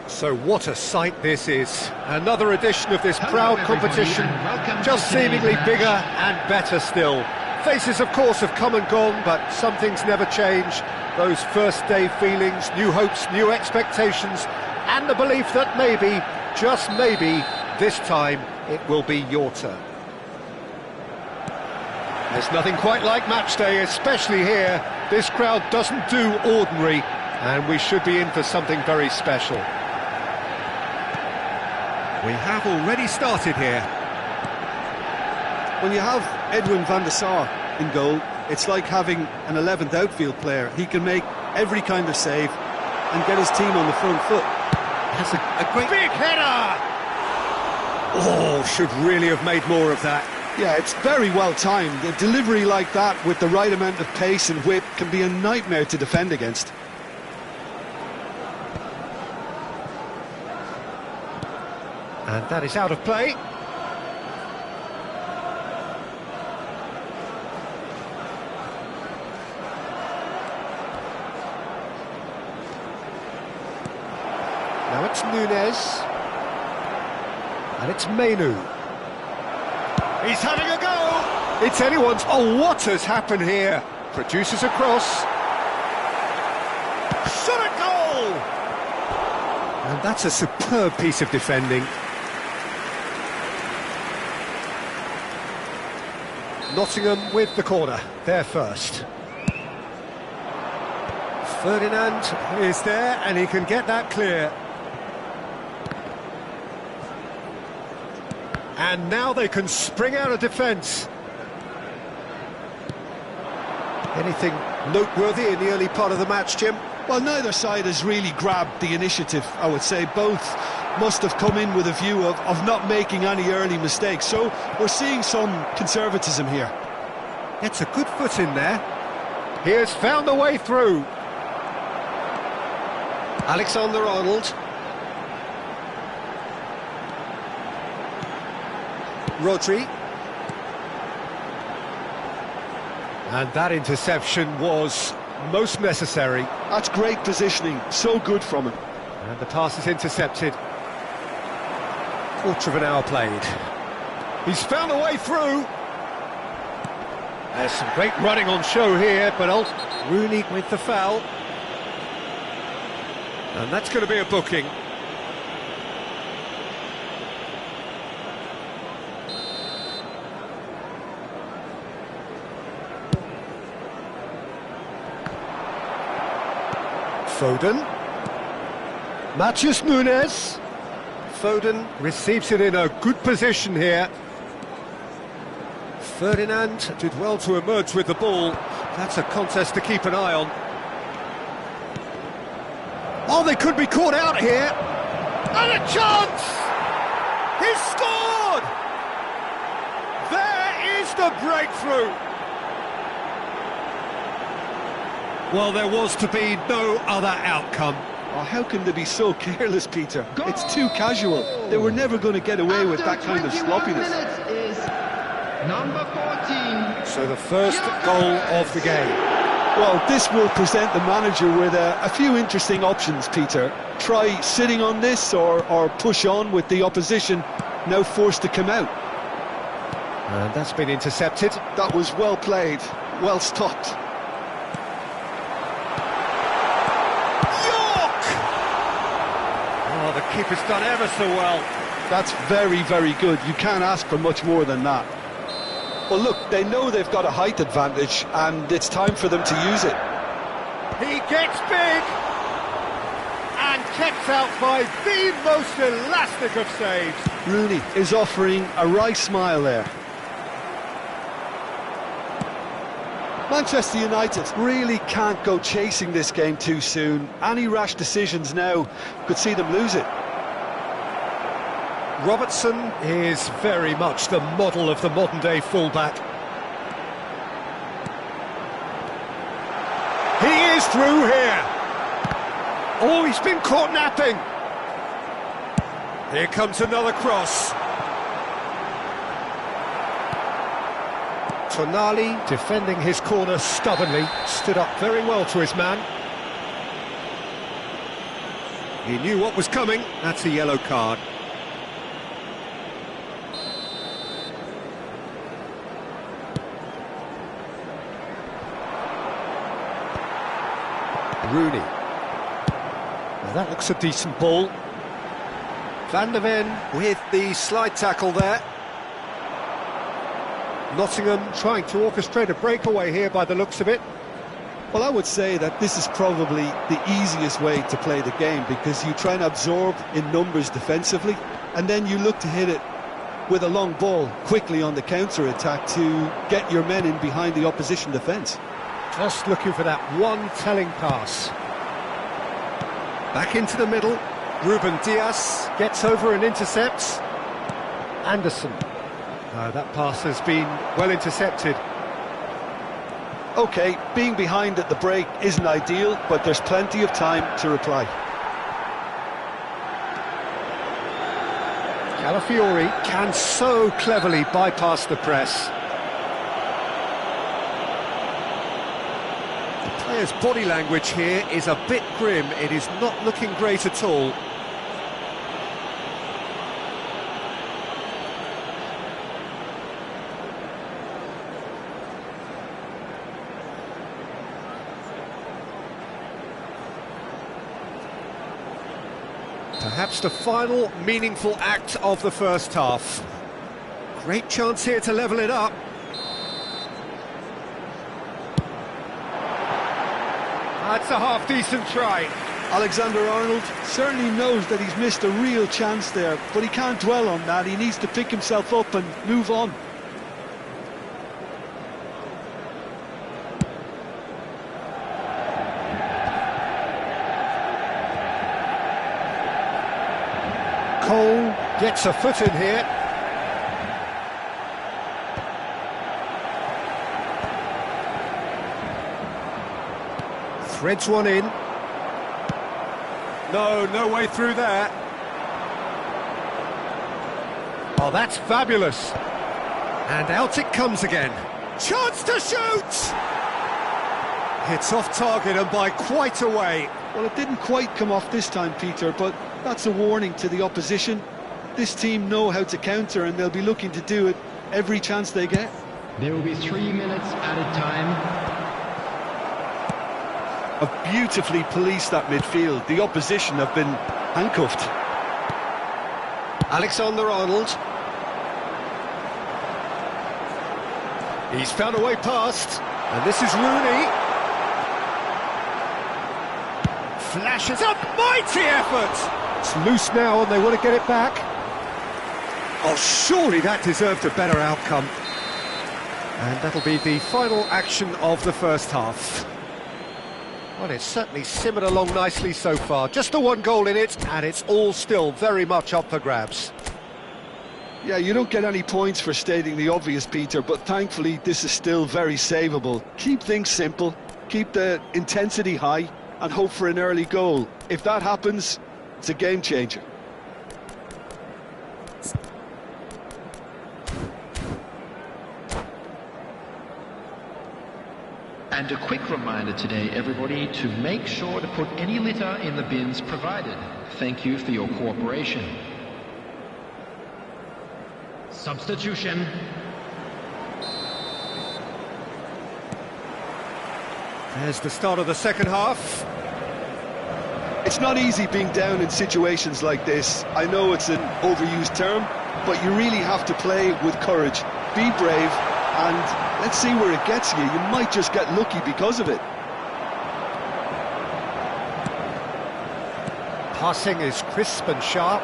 So what a sight this is. Another edition of this proud competition, just seemingly bigger and better still. Faces, of course, have come and gone, but some things never change. Those first day feelings, new hopes, new expectations, and the belief that maybe, just maybe, this time it will be your turn. There's nothing quite like match day, especially here. This crowd doesn't do ordinary, and we should be in for something very special. We have already started here. When you have Edwin van der Sar in goal, it's like having an 11th outfield player. He can make every kind of save and get his team on the front foot. That's a great big header! Oh, should really have made more of that. Yeah, it's very well timed. A delivery like that with the right amount of pace and whip can be a nightmare to defend against. And that is out of play. Now it's Nunez. And it's Menu. He's having a go! It's anyone's... Oh, what has happened here? Produces a cross. Shot a goal! And that's a superb piece of defending. Nottingham with the corner, there first. Ferdinand is there, and he can get that clear. And now they can spring out of defence. Anything noteworthy in the early part of the match, Jim? Well, neither side has really grabbed the initiative, I would say. Both must have come in with a view of not making any early mistakes. So we're seeing some conservatism here. Gets a good foot in there. He has found the way through. Alexander-Arnold. Rodri. And that interception was most necessary. That's great positioning, so good from him. And the pass is intercepted. Quarter of an hour played. He's found a way through. There's some great running on show here, but Rooney with the foul. And that's going to be a booking. Foden. Matheus Nunes. Foden receives it in a good position here. Ferdinand did well to emerge with the ball. That's a contest to keep an eye on. Oh, they could be caught out here. And a chance! He's scored! There is the breakthrough! Well, there was to be no other outcome. Oh, how can they be so careless, Peter? Goal! It's too casual. They were never going to get away with that kind of sloppiness. Is number 14. So the first goal of the game. Well, this will present the manager with a few interesting options, Peter. Try sitting on this or push on with the opposition now forced to come out. And that's been intercepted. That was well played, well stopped. The keeper's done ever so well. That's very, very good. You can't ask for much more than that. Well, look, they know they've got a height advantage, and it's time for them to use it. He gets big and kept out by the most elastic of saves. Rooney is offering a wry smile there. Manchester United really can't go chasing this game too soon. Any rash decisions now could see them lose it. Robertson is very much the model of the modern-day fullback. He is through here. Oh, he's been caught napping. Here comes another cross. Tonali, defending his corner stubbornly, stood up very well to his man. He knew what was coming. That's a yellow card. Rooney. Well, that looks a decent ball. Van de Ven with the slide tackle there. Nottingham trying to orchestrate a breakaway here by the looks of it. Well, I would say that this is probably the easiest way to play the game, because you try and absorb in numbers defensively, and then you look to hit it with a long ball quickly on the counter-attack to get your men in behind the opposition defence. Just looking for that one telling pass. Back into the middle. Ruben Dias gets over and intercepts. Anderson. That pass has been well intercepted. OK, being behind at the break isn't ideal, but there's plenty of time to reply. Calafiori can so cleverly bypass the press. The player's body language here is a bit grim. It is not looking great at all. Perhaps the final meaningful act of the first half. Great chance here to level it up. That's a half-decent try. Alexander-Arnold certainly knows that he's missed a real chance there, but he can't dwell on that. He needs to pick himself up and move on. Cole gets a foot in here. Threads one in. No way through there. Oh, that's fabulous. And out it comes again. Chance to shoot! It's off target and by quite a way. Well, it didn't quite come off this time, Peter, but that's a warning to the opposition. This team know how to counter, and they'll be looking to do it every chance they get. There will be 3 minutes added time. Have beautifully policed that midfield. The opposition have been handcuffed. Alexander-Arnold. He's found a way past, and this is Rooney. Flashes up, mighty effort! It's loose now and they want to get it back. Oh, surely that deserved a better outcome. And that'll be the final action of the first half. Well, it's certainly simmered along nicely so far. Just the one goal in it, and it's all still very much up for grabs. Yeah, you don't get any points for stating the obvious, Peter, but thankfully this is still very savable. Keep things simple, keep the intensity high, and hope for an early goal. If that happens, it's a game changer. And a quick reminder today, everybody, to make sure to put any litter in the bins provided. Thank you for your cooperation. Substitution. There's the start of the second half. It's not easy being down in situations like this. I know it's an overused term, but you really have to play with courage. Be brave, and let's see where it gets you. You might just get lucky because of it. Passing is crisp and sharp.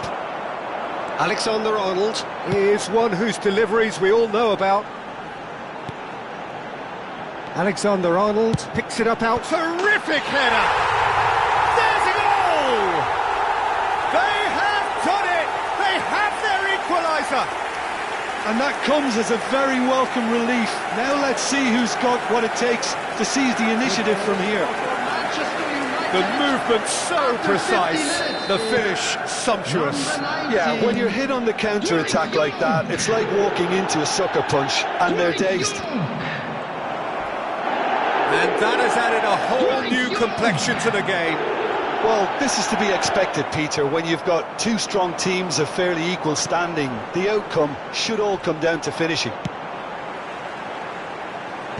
Alexander-Arnold is one whose deliveries we all know about. Alexander-Arnold picks it up out. Terrific header! There's a goal! They have done it! They have their equaliser! And that comes as a very welcome relief. Now let's see who's got what it takes to seize the initiative from here. The movement so precise, the finish sumptuous. Yeah, when you're hit on the counter-attack like that, it's like walking into a sucker punch, and they're dazed. And that has added a whole new complexion to the game. Well, this is to be expected, Peter. When you've got two strong teams of fairly equal standing, the outcome should all come down to finishing.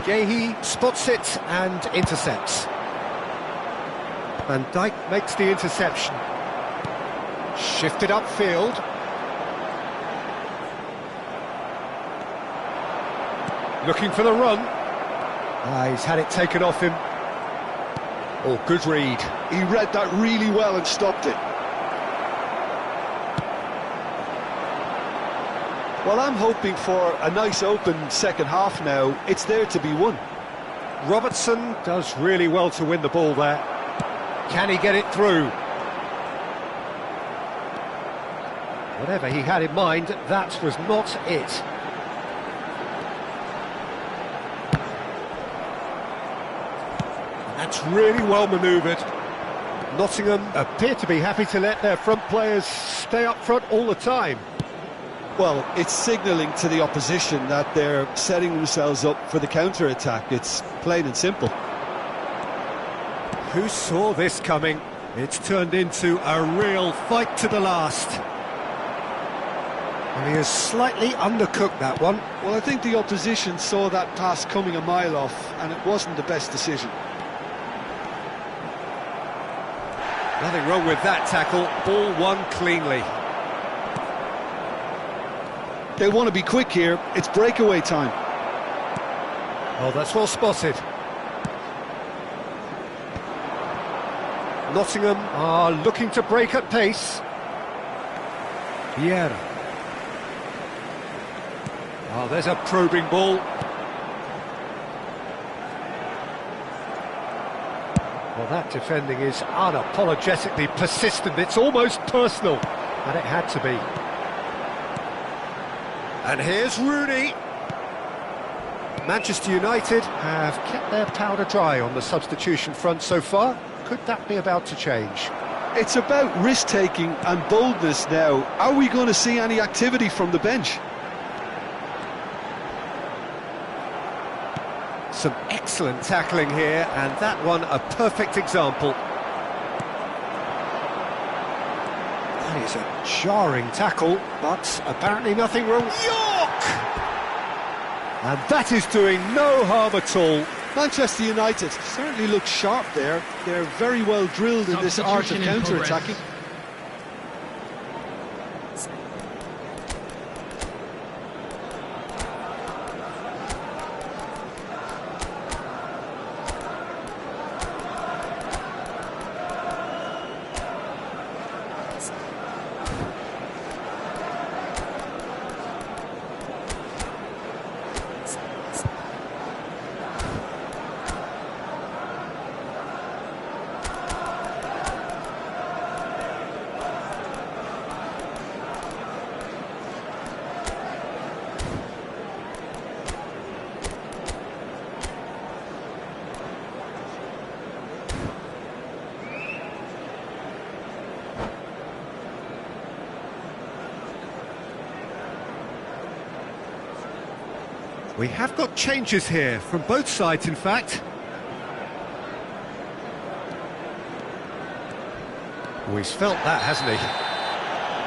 Guéhi spots it and intercepts. Van Dijk makes the interception. Shifted upfield. Looking for the run. He's had it taken off him. Oh, good read. He read that really well and stopped it. Well, I'm hoping for a nice open second half now. It's there to be won. Robertson does really well to win the ball there. Can he get it through? Whatever he had in mind, that was not it. That's really well manoeuvred. Nottingham appear to be happy to let their front players stay up front all the time. Well, it's signalling to the opposition that they're setting themselves up for the counter-attack. It's plain and simple. Who saw this coming? It's turned into a real fight to the last. And he has slightly undercooked that one. Well, I think the opposition saw that pass coming a mile off, and it wasn't the best decision. Nothing wrong with that tackle. Ball won cleanly. They want to be quick here. It's breakaway time. Oh, that's well spotted. Nottingham are looking to break at pace. Vieira. Oh, there's a probing ball. Well, that defending is unapologetically persistent. It's almost personal, and it had to be. And here's Rooney. Manchester United have kept their powder dry on the substitution front so far. Could that be about to change? It's about risk-taking and boldness now. Are we going to see any activity from the bench? Some excellent tackling here, and that one a perfect example. That is a jarring tackle, but apparently nothing wrong. York! And that is doing no harm at all. Manchester United certainly look sharp there. They're very well drilled in this art of counter-attacking. We have got changes here, from both sides in fact. Oh, he's felt that, hasn't he?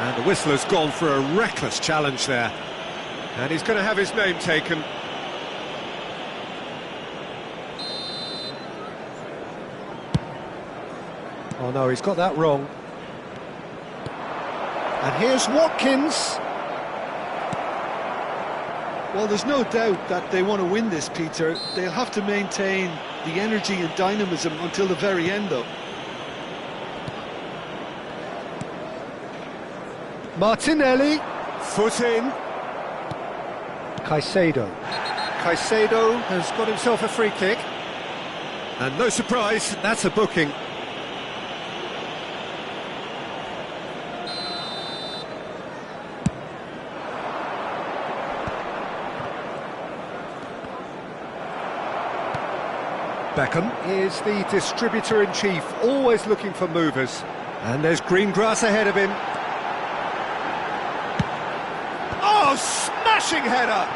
And the whistler's gone for a reckless challenge there. And he's going to have his name taken. Oh no, he's got that wrong. And here's Watkins. Well, there's no doubt that they want to win this, Peter. They'll have to maintain the energy and dynamism until the very end, though. Martinelli, foot in. Caicedo. Caicedo has got himself a free kick. And no surprise, that's a booking. Beckham is the distributor-in-chief, always looking for movers. And there's green grass ahead of him. Oh, smashing header!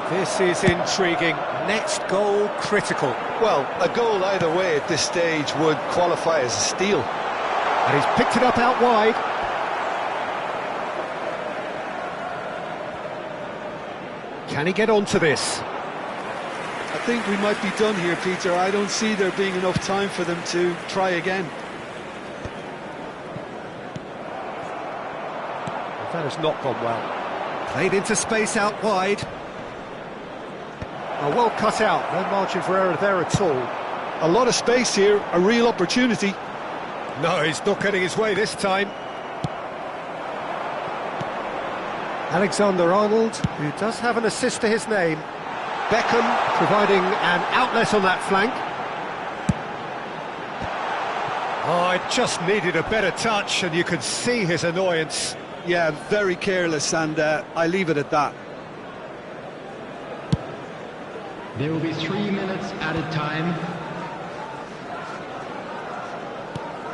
This is intriguing. Next goal critical. Well, a goal either way at this stage would qualify as a steal. And he's picked it up out wide. Can he get onto this? I think we might be done here, Peter. I don't see there being enough time for them to try again. That has not gone well. Played into space out wide. Oh, well cut out. No margin for error there at all. A lot of space here, a real opportunity. No, he's not getting his way this time. Alexander-Arnold, who does have an assist to his name. Beckham providing an outlet on that flank. Oh, it just needed a better touch, and you could see his annoyance. Yeah, very careless, and I leave it at that. There will be 3 minutes added time.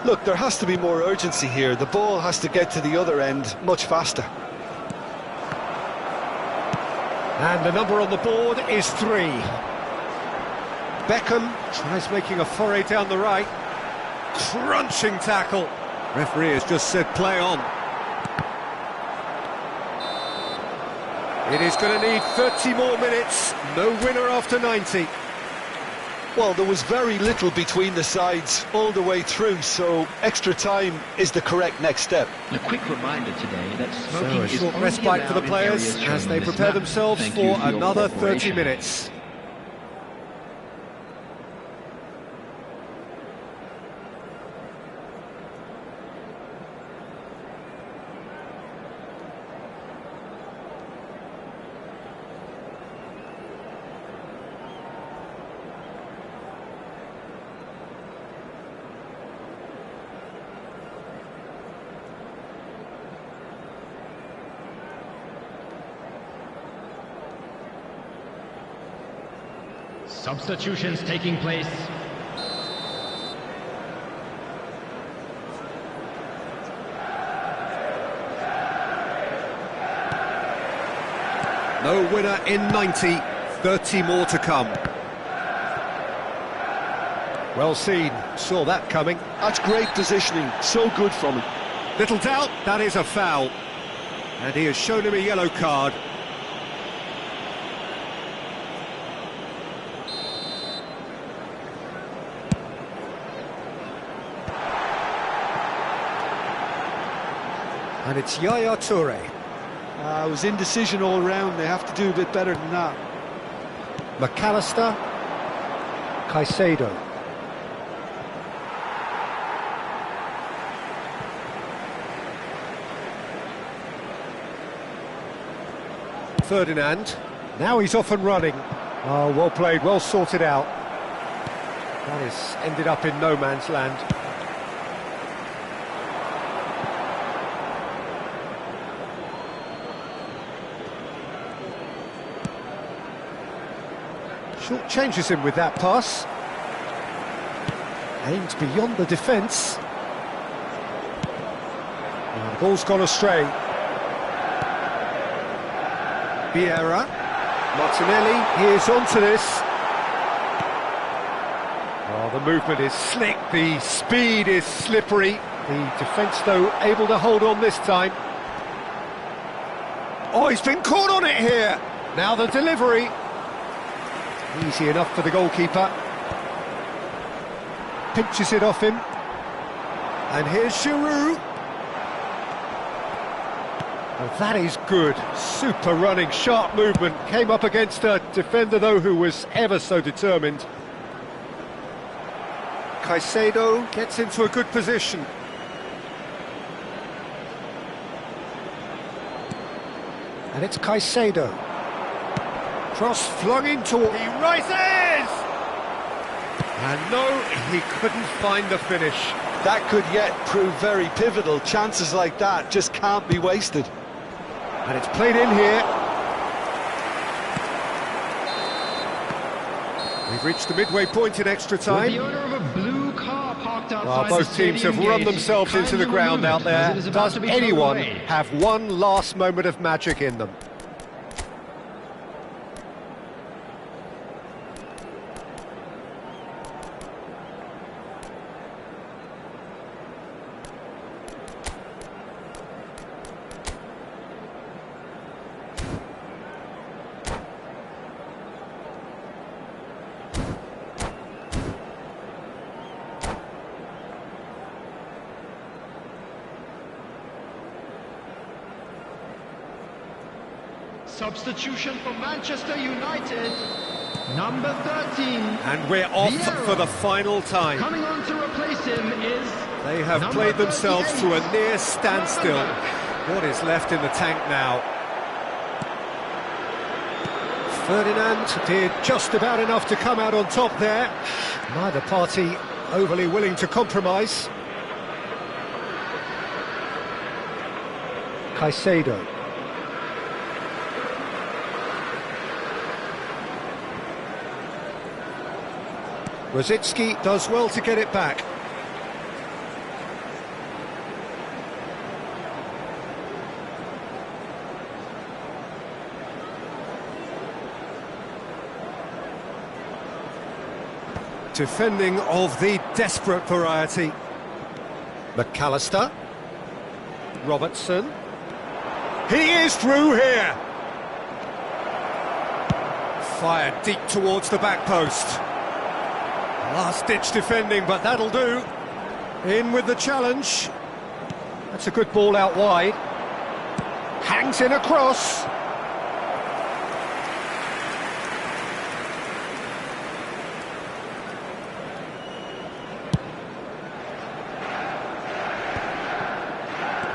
Look, there has to be more urgency here. The ball has to get to the other end much faster. And the number on the board is 3. Beckham tries making a foray down the right. Crunching tackle. Referee has just said play on. It is going to need 30 more minutes. No winner after 90. Well, there was very little between the sides all the way through, so extra time is the correct next step. A quick reminder today that smoking So a is short only respite for the allowed in players areas shown as they on this prepare map. themselves Thank you for your another 30 cooperation. minutes. Substitutions taking place. No winner in 90, 30 more to come. Well seen, saw that coming. That's great positioning, so good from him. Little doubt, that is a foul. And he has shown him a yellow card. And it's Yaya Toure. It was indecision all round. They have to do a bit better than that. McAllister. Caicedo. Ferdinand. Now he's off and running. Oh, well played, well sorted out. That has ended up in no man's land. Short changes him with that pass. Aimed beyond the defence. The ball's gone astray. Vieira. Martinelli, he is onto this. Oh, the movement is slick, the speed is slippery. The defence, though, able to hold on this time. Oh, he's been caught on it here. Now the delivery. Easy enough for the goalkeeper. Pinches it off him. And here's Giroud. Oh, that is good. Super running, sharp movement. Came up against a defender, though, who was ever so determined. Caicedo gets into a good position. And it's Caicedo. Cross flung into... He rises! And no, he couldn't find the finish. That could yet prove very pivotal. Chances like that just can't be wasted. And it's played in here. We've reached the midway point in extra time. With the owner of a blue car parked outside Well, both teams have run themselves into the ground out there. Does anyone have one last moment of magic in them? Substitution for Manchester United, number 13. And we're off Vieira. for the final time. Coming on to replace him is... They have played themselves to a near standstill. What is left in the tank now? Ferdinand did just about enough to come out on top there. Neither party overly willing to compromise. Caicedo. Rosicky does well to get it back. Defending of the desperate variety. McAllister. Robertson. He is through here. Fired deep towards the back post. Last-ditch defending, but that'll do. In with the challenge. That's a good ball out wide. Hangs in across.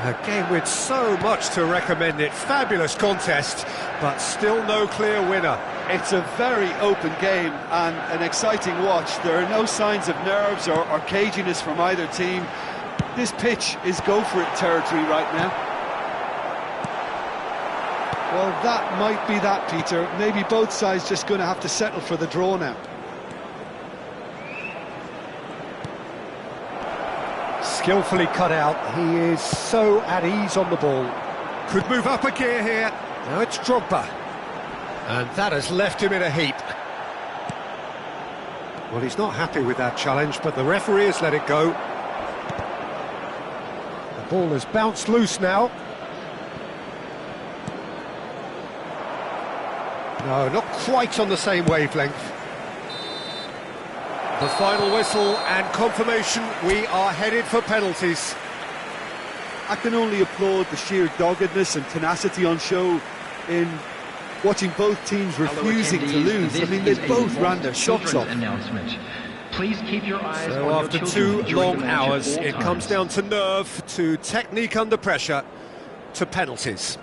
A game with so much to recommend it. Fabulous contest, but still no clear winner. It's a very open game and an exciting watch. There are no signs of nerves or caginess from either team. This pitch is go-for-it territory right now. Well, that might be that, Peter. Maybe both sides just going to have to settle for the draw now. Skillfully cut out. He is so at ease on the ball. Could move up a gear here. Now it's Drogba. And that has left him in a heap. Well, he's not happy with that challenge, but the referee has let it go. The ball has bounced loose now. No, not quite on the same wavelength. The final whistle and confirmation, we are headed for penalties. I can only applaud the sheer doggedness and tenacity on show in watching both teams refusing to lose. I mean, they both ran their shots off. Please keep your eyes on So your after children 2 during long the match at hours, all it times. comes down to nerve, to technique under pressure, to penalties.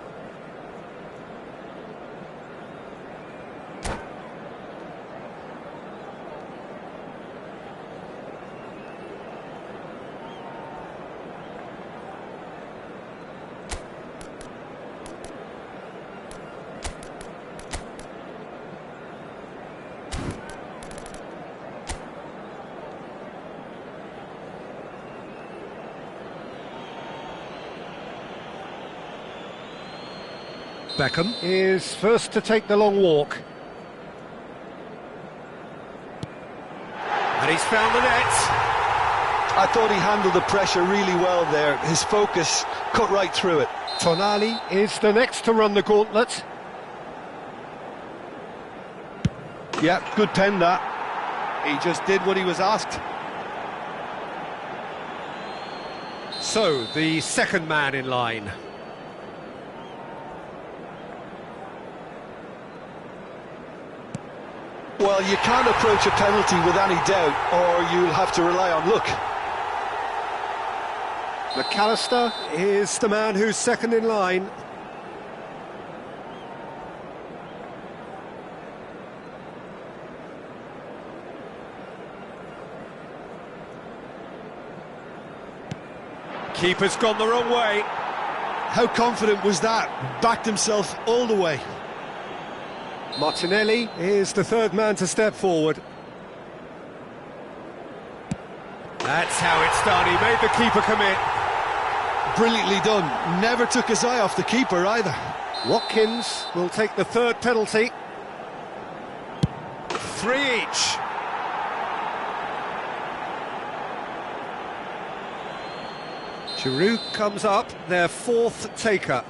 Beckham is first to take the long walk. And he's found the net. I thought he handled the pressure really well there. His focus cut right through it. Tonali is the next to run the gauntlet. Yeah, good pen that. He just did what he was asked. So, the second man in line. Well, you can't approach a penalty with any doubt, or you'll have to rely on luck. McAllister is the man who's second in line. Keeper's gone the wrong way. How confident was that? Backed himself all the way. Martinelli is the third man to step forward. That's how it's done. He made the keeper commit. Brilliantly done. Never took his eye off the keeper either. Watkins will take the third penalty. 3 each. Giroud comes up, their fourth taker.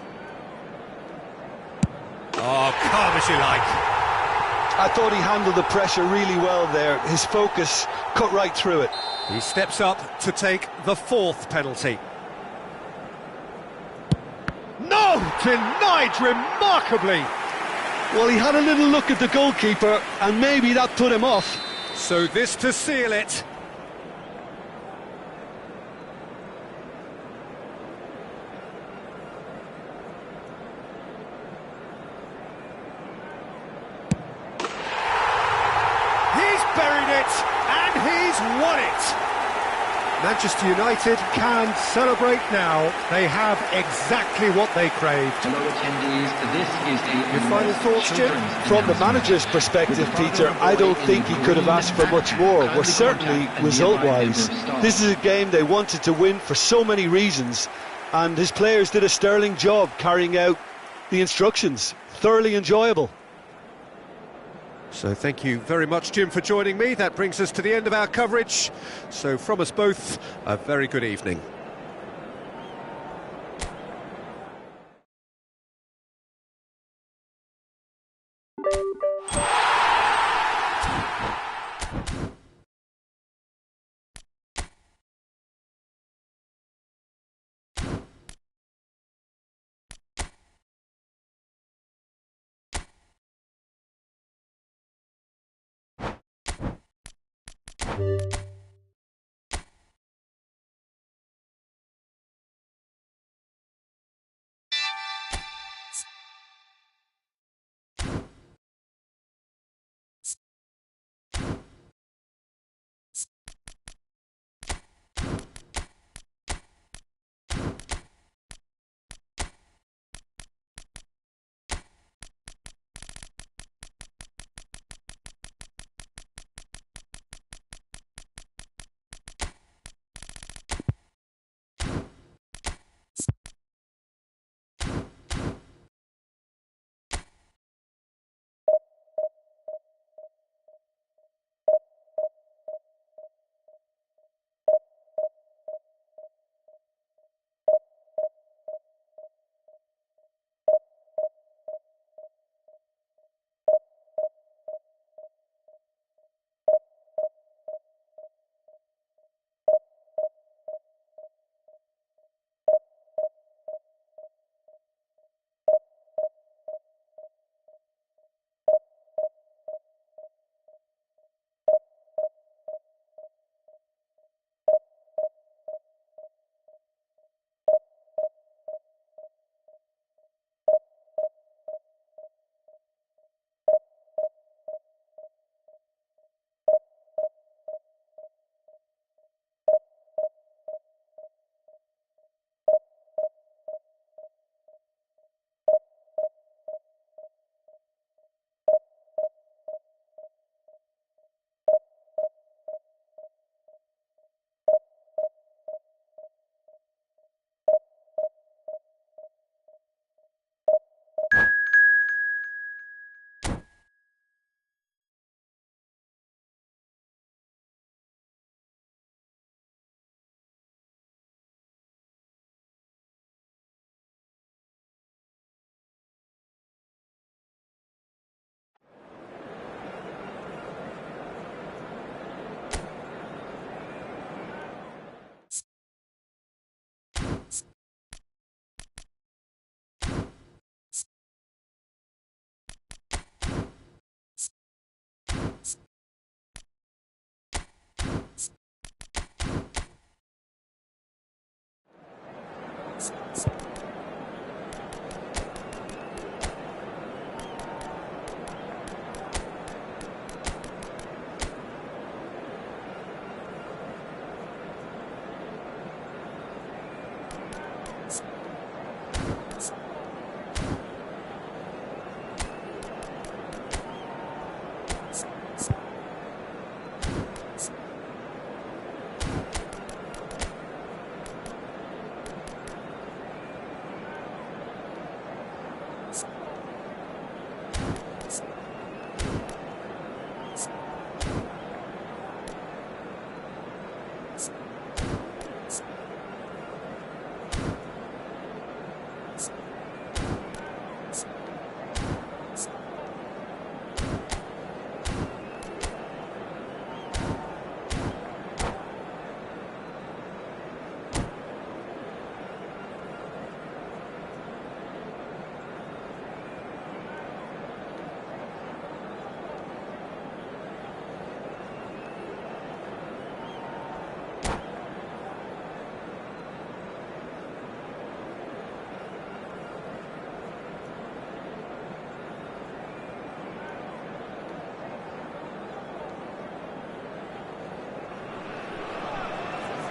Oh, calm as you like. I thought he handled the pressure really well there. His focus cut right through it. He steps up to take the fourth penalty. No! Denied remarkably! Well, he had a little look at the goalkeeper, and maybe that put him off. So this to seal it. Won it! Manchester United can celebrate now. They have exactly what they craved. Hello attendees, this is the... Your final thoughts, Jim? From the manager's perspective, Peter, I don't think he could have asked for much more. Well, certainly result-wise. This is a game they wanted to win for so many reasons, and his players did a sterling job carrying out the instructions. Thoroughly enjoyable. So thank you very much, Jim, for joining me. That brings us to the end of our coverage. So from us both, a very good evening.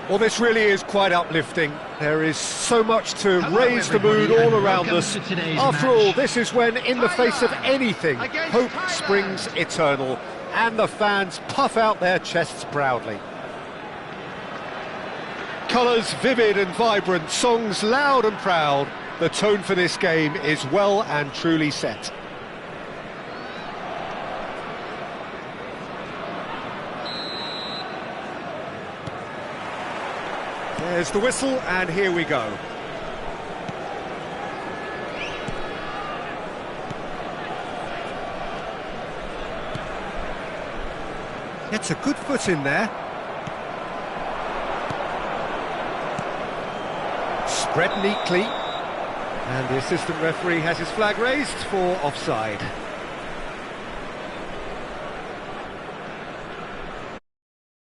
Well, this really is quite uplifting. There is so much to raise the mood everybody, all and around welcome us. to today's After match. all, this is when, in the face of anything, Against hope Thailand. springs eternal, and the fans puff out their chests proudly. Colours vivid and vibrant, songs loud and proud. The tone for this game is well and truly set. There's the whistle, and here we go. Gets a good foot in there. Spread neatly. And the assistant referee has his flag raised for offside.